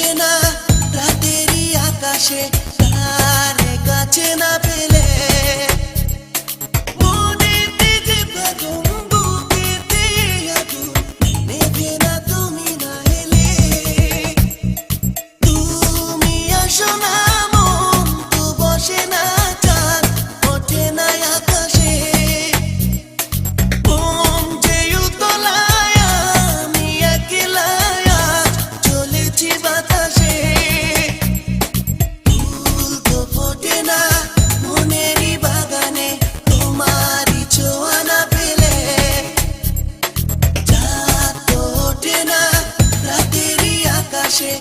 ওঠে না রাতেরই আকাশে তারে কাছে না পেলে মনেতে যে আগুন বুকেতে আগুন নেভে না তুমি না এলে তুমি আসো না মন তো বসে না চাঁদ ওঠে না আকাশে মন যে উতলায় আমি একলা আজ চলেছি বাতাসে ফুল তো ফোটে না মনেরই বাগানে তোমারই ছোঁয়া না পেলে চাঁদ তো ওঠে না রাতেরই আকাশে